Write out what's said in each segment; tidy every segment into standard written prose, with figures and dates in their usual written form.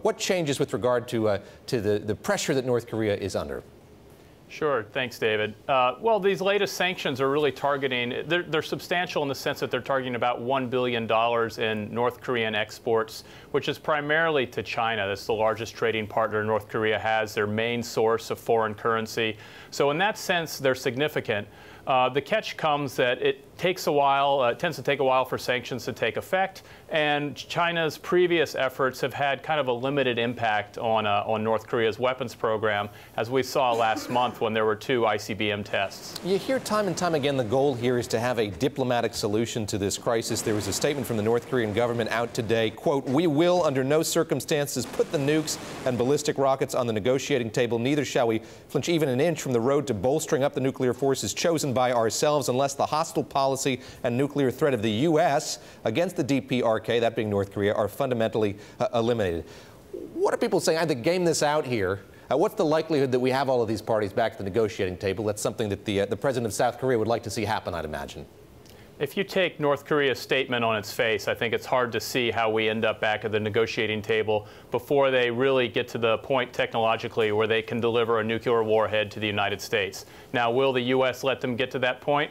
What changes with regard to the pressure that North Korea is under? Sure. Thanks, David. Well, these latest sanctions are really targeting, they're substantial in the sense that they're targeting about $1 billion in North Korean exports, which is primarily to China. That's the largest trading partner North Korea has, their main source of foreign currency. So in that sense, they're significant. The catch comes that it takes a while, it tends to take a while for sanctions to take effect, and China's previous efforts have had kind of a limited impact on North Korea's weapons program, as we saw last month when there were 2 ICBM tests. You hear time and time again the goal here is to have a diplomatic solution to this crisis. There was a statement from the North Korean government out today, quote, "We will under no circumstances put the nukes and ballistic rockets on the negotiating table. Neither shall we flinch even an inch from the road to bolstering up the nuclear forces chosen by ourselves unless the hostile policy and nuclear threat of the U.S. against the DPRK, that being North Korea, are fundamentally eliminated." What are people saying? I had to game this out here. What's the likelihood that we have all of these parties back at the negotiating table? That's something that the president of South Korea would like to see happen, I'd imagine. If you take North Korea's statement on its face, I think it's hard to see how we end up back at the negotiating table before they really get to the point technologically where they can deliver a nuclear warhead to the United States. Now, will the U.S. let them get to that point?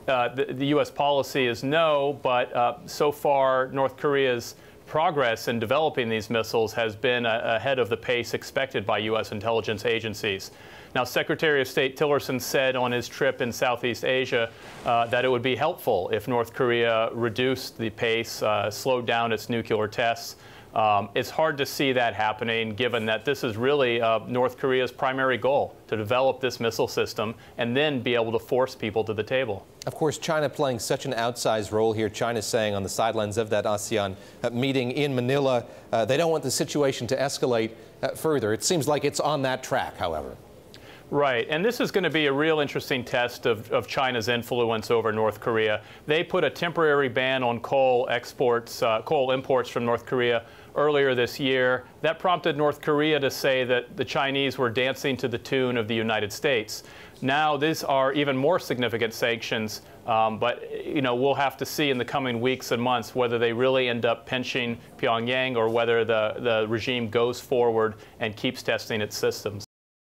The U.S. policy is no, but so far North Korea's progress in developing these missiles has been ahead of the pace expected by U.S. intelligence agencies. Now, Secretary of State Tillerson said on his trip in Southeast Asia that it would be helpful if North Korea reduced the pace, slowed down its nuclear tests. It's hard to see that happening, given that this is really North Korea's primary goal, to develop this missile system and then be able to force people to the table. Of course, China playing such an outsized role here. China's saying on the sidelines of that ASEAN meeting in Manila, they don't want the situation to escalate further. It seems like it's on that track, however. Right, and this is going to be a real interesting test of China's influence over North Korea. They put a temporary ban on coal exports, coal imports from North Korea earlier this year. That prompted North Korea to say that the Chinese were dancing to the tune of the United States. Now, these are even more significant sanctions, but we'll have to see in the coming weeks and months whether they really end up pinching Pyongyang or whether the regime goes forward and keeps testing its systems.